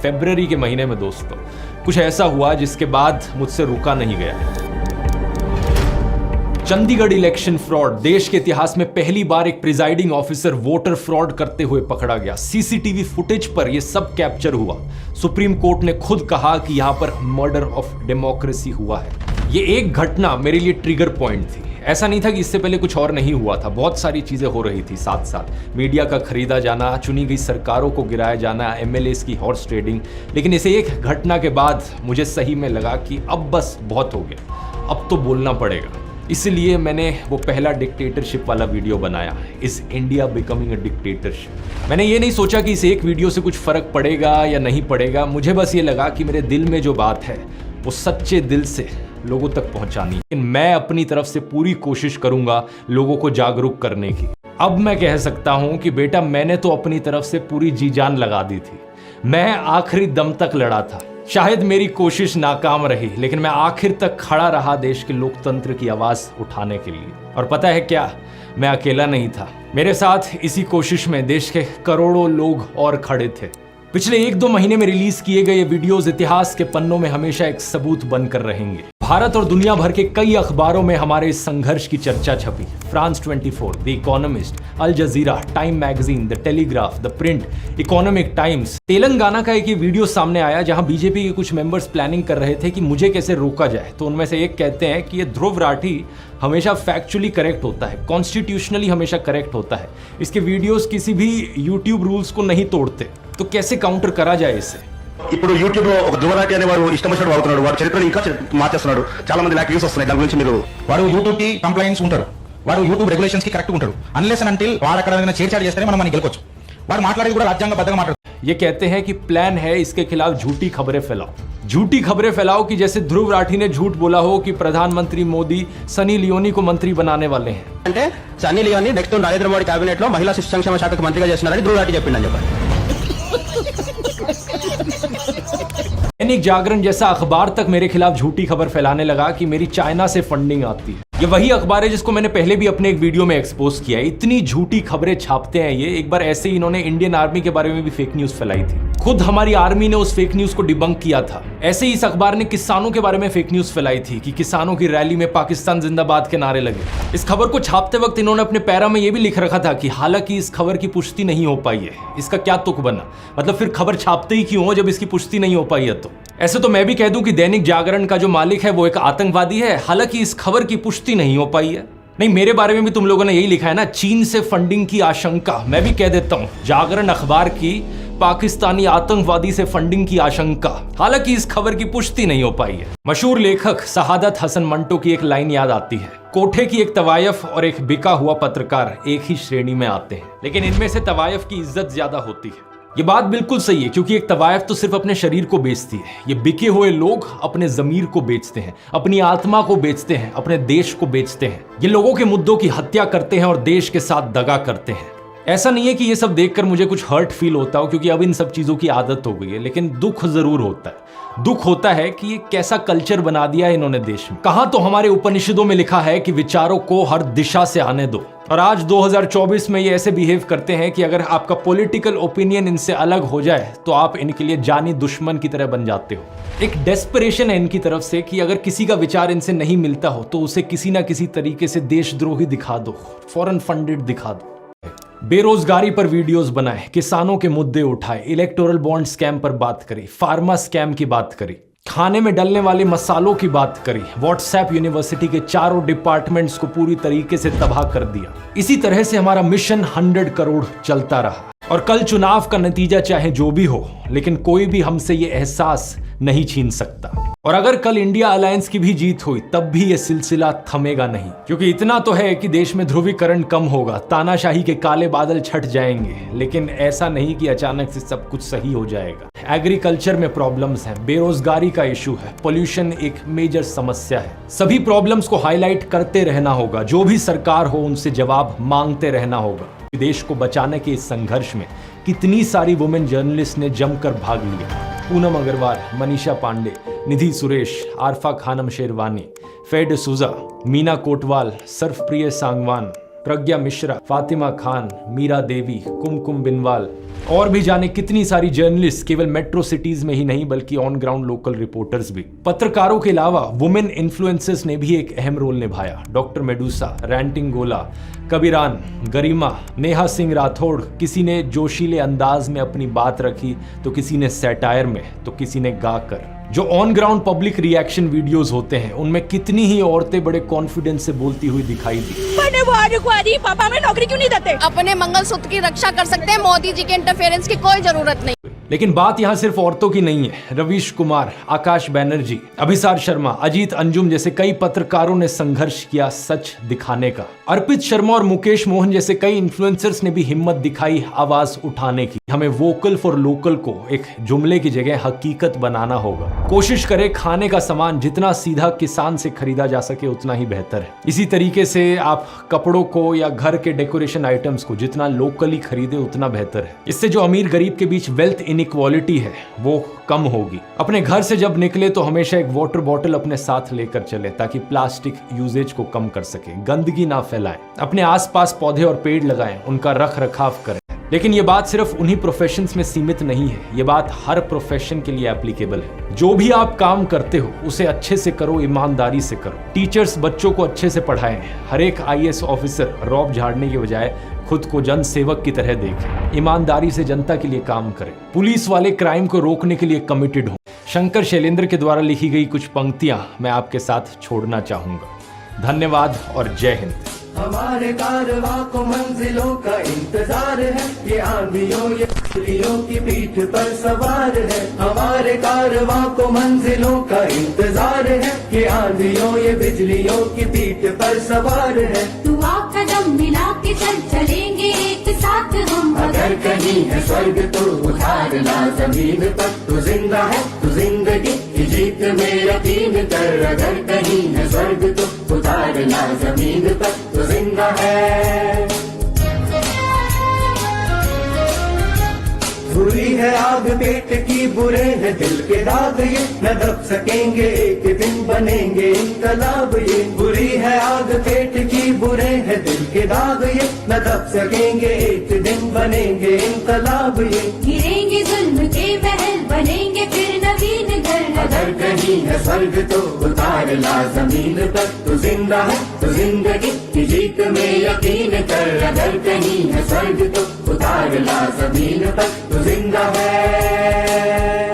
फरवरी के महीने में दोस्तों कुछ ऐसा हुआ जिसके बाद मुझसे रुका नहीं गया। चंडीगढ़ इलेक्शन फ्रॉड, देश के इतिहास में पहली बार एक प्रिजाइडिंग ऑफिसर वोटर फ्रॉड करते हुए पकड़ा गया। सीसीटीवी फुटेज पर यह सब कैप्चर हुआ। सुप्रीम कोर्ट ने खुद कहा कि यहां पर मर्डर ऑफ डेमोक्रेसी हुआ है। ये एक घटना मेरे लिए ट्रिगर पॉइंट थी। ऐसा नहीं था कि इससे पहले कुछ और नहीं हुआ था, बहुत सारी चीजें हो रही थी साथ साथ। मीडिया का खरीदा जाना, चुनी गई सरकारों को गिराया जाना, एमएलएस की हॉर्स ट्रेडिंग। लेकिन इसे एक घटना के बाद मुझे सही में लगा कि अब बस बहुत हो गया, अब तो बोलना पड़ेगा। इसलिए मैंने वो पहला डिक्टेटरशिप वाला वीडियो बनाया, is India becoming a dictatorship. मैंने ये नहीं सोचा कि इस एक वीडियो से कुछ फर्क पड़ेगा या नहीं पड़ेगा। मुझे बस ये लगा कि मेरे दिल में जो बात है वो सच्चे दिल से लोगों तक पहुंचानी। लेकिन मैं अपनी तरफ से पूरी कोशिश करूंगा लोगों को जागरूक करने की। अब मैं कह सकता हूं कि बेटा मैंने तो अपनी तरफ से पूरी जी जान लगा दी थी। मैं आखिरी दम तक लड़ा था। शायद मेरी कोशिश नाकाम रही, लेकिन मैं आखिर तक खड़ा रहा देश के लोकतंत्र की आवाज उठाने के लिए। और पता है क्या, मैं अकेला नहीं था। मेरे साथ इसी कोशिश में देश के करोड़ों लोग और खड़े थे। पिछले 1-2 महीने में रिलीज किए गए वीडियोस इतिहास के पन्नों में हमेशा एक सबूत बनकर रहेंगे। भारत और दुनिया भर के कई अखबारों में हमारे इस संघर्ष की चर्चा छपी। France 24, the Economist, Al Jazeera, Time magazine, the Telegraph, the Print, Economic Times. Telangana का एक ये वीडियो सामने आया जहां बीजेपी के कुछ मेंबर्स प्लानिंग कर रहे थे कि मुझे कैसे रोका जाए। तो उनमें से एक कहते हैं कि ये ध्रुव राठी हमेशा फैक्चुअली करेक्ट होता है, कॉन्स्टिट्यूशनली हमेशा करेक्ट होता है। इसके वीडियोस किसी भी यूट्यूब रूल्स को नहीं तोड़ते। तो कैसे काउंटर करा जाए इसे? ఇప్పుడు యూట్యూబ్ లో ఒక ధ్రువరాటి అనేవాడు ఇష్టం వచ్చినట్టు వాడుతున్నాడు. వాడు చరిత్రను ఇంకా మార్చేస్తున్నాడు. చాలా మంది నాకు వ్యూస్ వస్తున్నాయి. దాని గురించి మీరు వాడు యూట్యూబ్ కి కంప్లైంట్స్ ఉంటారు. వాడు యూట్యూబ్ రెగ్యులేషన్స్ కి కరెక్ట్ ఉంటాడు. అన్లెస్ అండ్ అంటిల్ వాడు అక్కడ ఏదైనా చేర్చాడు చేస్తేనే మనం మనకి గెలకొచ్చు. వాడు మాట్లాడేది కూడా రాజ్యాంగబద్ధంగా మాట్లాడతాడు. ये कहते हैं कि प्लान है इसके खिलाफ झूठी खबरें फैलाओ। झूठी खबरें फैलाओ कि जैसे ध्रुव राठी ने झूठ बोला हो कि प्रधानमंत्री मोदी सनी लियोनी को मंत्री बनाने वाले हैं। అంటే సన్నీ లియోని నెక్స్ట్ నరేంద్ర మోడీ కేబినెట్ లో మహిళా శిశు సంక్షేమ శాఖకు మంత్రిగా చేస్తున్నారని ధ్రువ రాఠీ చెప్పిండని చెప్పారు. दैनिक जागरण जैसा अखबार तक मेरे खिलाफ झूठी खबर फैलाने लगा कि मेरी चाइना से फंडिंग आती है। ये वही अखबार है जिसको मैंने पहले भी अपने एक वीडियो में एक्सपोज किया है। इतनी झूठी खबरें छापते हैं ये। एक बार ऐसे ही इन्होंने इंडियन आर्मी के बारे में भी फेक न्यूज फैलाई थी। खुद हमारी आर्मी ने उस फेक न्यूज को डिबंक किया था। ऐसे ही इस अखबार ने किसानों के बारे में फेक न्यूज फैलाई थी कि किसानों की रैली में पाकिस्तान जिंदाबाद के नारे लगे। इस खबर को छापते वक्त इन्होंने अपने पैरा में यह भी लिख रखा था कि हालांकि इस खबर की पुष्टि नहीं हो पाई है। इसका क्या तुक बना? मतलब फिर खबर छापते ही क्यों हो जब इसकी पुष्टि नहीं हो पाई है? तो ऐसे तो मैं भी कह दूं कि दैनिक जागरण का जो मालिक है वो एक आतंकवादी है, हालांकि इस खबर की पुष्टि नहीं हो पाई है। नहीं, मेरे बारे में भी तुम लोगों ने यही लिखा है ना, चीन से फंडिंग की आशंका। मैं भी कह देता हूं, जागरण अखबार की पाकिस्तानी आतंकवादी से फंडिंग की आशंका, हालांकि इस खबर की पुष्टि नहीं हो पाई है। मशहूर लेखक सहादत हसन मंटो की एक लाइन याद आती है, कोठे की एक तवायफ और एक बिका हुआ पत्रकार एक ही श्रेणी में आते हैं, लेकिन इनमें से तवायफ की इज्जत ज्यादा होती है। ये बात बिल्कुल सही है, क्योंकि एक तवायफ तो सिर्फ अपने शरीर को बेचती है। ये बिके हुए लोग अपने जमीर को बेचते हैं, अपनी आत्मा को बेचते हैं, अपने देश को बेचते हैं। ये लोगों के मुद्दों की हत्या करते हैं और देश के साथ दगा करते हैं। ऐसा नहीं है कि ये सब देखकर मुझे कुछ हर्ट फील होता हो, क्योंकि अब इन सब चीजों की आदत हो गई है, लेकिन दुख जरूर होता है। दुख होता है कि ये कैसा कल्चर बना दिया है इन्होंने देश में। कहां तो हमारे उपनिषदों में लिखा है कि विचारों को हर दिशा से आने दो, और आज 2024 में ये ऐसे बिहेव करते हैं कि अगर आपका पॉलिटिकल ओपिनियन इनसे अलग हो जाए तो आप इनके लिए जानी दुश्मन की तरह बन जाते हो। एक डेस्परेशन है इनकी तरफ से कि अगर किसी का विचार इनसे नहीं मिलता हो तो उसे किसी ना किसी तरीके से देशद्रोही दिखा दो, फॉरेन फंडेड दिखा दो। बेरोजगारी पर वीडियोस बनाए, किसानों के मुद्दे उठाए, इलेक्टोरल बॉन्ड स्कैम पर बात करी, फार्मा स्कैम की बात करी, खाने में डलने वाले मसालों की बात करी, व्हाट्सएप यूनिवर्सिटी के चारों डिपार्टमेंट्स को पूरी तरीके से तबाह कर दिया। इसी तरह से हमारा मिशन 100 करोड़ चलता रहा। और कल चुनाव का नतीजा चाहे जो भी हो, लेकिन कोई भी हमसे ये एहसास नहीं छीन सकता। और अगर कल इंडिया अलायंस की भी जीत हुई तब भी ये सिलसिला थमेगा नहीं, क्योंकि इतना तो है कि देश में ध्रुवीकरण कम होगा, तानाशाही के काले बादल छट जाएंगे, लेकिन ऐसा नहीं कि अचानक से सब कुछ सही हो जाएगा। एग्रीकल्चर में प्रॉब्लम्स हैं, बेरोजगारी का इशू है, पोल्यूशन एक मेजर समस्या है। सभी प्रॉब्लम्स को हाईलाइट करते रहना होगा, जो भी सरकार हो उनसे जवाब मांगते रहना होगा। देश को बचाने के इस संघर्ष में कितनी सारी वुमेन जर्नलिस्ट ने जमकर भाग लिया। पूनम अग्रवाल, मनीषा पांडे, निधि सुरेश, आरफा खानम शेरवानी, फेड सुजा, मीना कोटवाल, सर्फप्रिय सांगवान, प्रज्ञा मिश्रा, फातिमा खान, मीरा देवी, कुमकुम बिनवाल और भी जाने कितनी सारी जर्नलिस्ट केवल मेट्रो सिटीज में ही नहीं बल्कि ऑन ग्राउंड लोकल रिपोर्टर्स भी। पत्रकारों के अलावा वुमेन इन्फ्लुएंसर्स ने भी एक अहम रोल निभाया। डॉक्टर मेडुसा, रैंटिंग गोला, कबीरान, गरिमा, नेहा सिंह राठौड़, किसी ने जोशीले अंदाज में अपनी बात रखी तो किसी ने सैटायर में तो किसी ने गाकर। जो on ground public reaction videos होते हैं उनमें कितनी ही औरतें बड़े कॉन्फिडेंस से बोलती हुई दिखाई दी। पापा हमें नौकरी क्यों नहीं देते? अपने मंगलसूत्र की रक्षा कर सकते हैं, मोदी जी के इंटरफेरेंस की कोई जरूरत नहीं। लेकिन बात यहाँ सिर्फ औरतों की नहीं है। रवीश कुमार, आकाश बैनर्जी, अभिसार शर्मा, अजीत अंजुम जैसे कई पत्रकारों ने संघर्ष किया सच दिखाने का। अर्पित शर्मा और मुकेश मोहन जैसे कई इन्फ्लुएंसर्स ने भी हिम्मत दिखाई आवाज उठाने की। हमें वोकल फॉर लोकल को एक जुमले की जगह हकीकत बनाना होगा। कोशिश करें खाने का सामान जितना सीधा किसान से खरीदा जा सके उतना ही बेहतर है। इसी तरीके से आप कपड़ों को या घर के डेकोरेशन आइटम्स को जितना लोकली खरीदे उतना बेहतर है। इससे जो अमीर गरीब के बीच वेल्थ इनइक्वालिटी है वो कम होगी। अपने घर से जब निकले तो हमेशा एक वाटर बॉटल अपने साथ लेकर चले ताकि प्लास्टिक यूजेज को कम कर सके। गंदगी ना फैलाएं, अपने आसपास पौधे और पेड़ लगाएं, उनका रख रखाव करें। लेकिन ये बात सिर्फ उन्हीं प्रोफेशंस में सीमित नहीं है, ये बात हर प्रोफेशन के लिए एप्लीकेबल है। जो भी आप काम करते हो उसे अच्छे से करो, ईमानदारी से करो। टीचर्स बच्चों को अच्छे से पढ़ाएं। हर एक IAS ऑफिसर रौब झाड़ने के बजाय खुद को जन सेवक की तरह देखें। ईमानदारी से जनता के लिए काम करें। पुलिस वाले क्राइम को रोकने के लिए कमिटेड हों। शंकर शैलेंद्र के द्वारा लिखी गई कुछ पंक्तियां मैं आपके साथ छोड़ना चाहूंगा। धन्यवाद और जय हिंद। हमारे कारवां को मंजिलों का इंतजार है, ये आंधियों ये बिजलियों की पीठ पर सवार है। हमारे कारवां को मंजिलों का इंतजार है, ये आंधियों ये बिजलियों की पीठ पर सवार है। तू आ कदम मिला के चल चलेंगे एक साथ हम। अगर कहीं है स्वर्ग तो उतार ला जमीन पर, तू जिंदा है तू जिंदगी की जीत में यकीन कर। अगर कहीं है स्वर्ग तो उतार ला जमीन पर, तू जिंदा है। बुरी है आग पेट की, बुरे है दिल के दाग, ये न दब सकेंगे एक दिन बनेंगे इनकलाब। ये बुरी है आग पेट की, बुरे है दिल के दाग, ये न दब सकेंगे एक दिन बनेंगे इनकलाब। ये गिरेंगे जुल्म के महल, बनेंगे फिर नवीन घर। अगर कहीं है स्वर्ग तो उतार ला जमीन पर, तू जिंदा है तू जिंदगी की जीत में यकीन कर। अगर कहीं है स्वर्ग तो उतार ला जमीन पर, तू जिंदा है।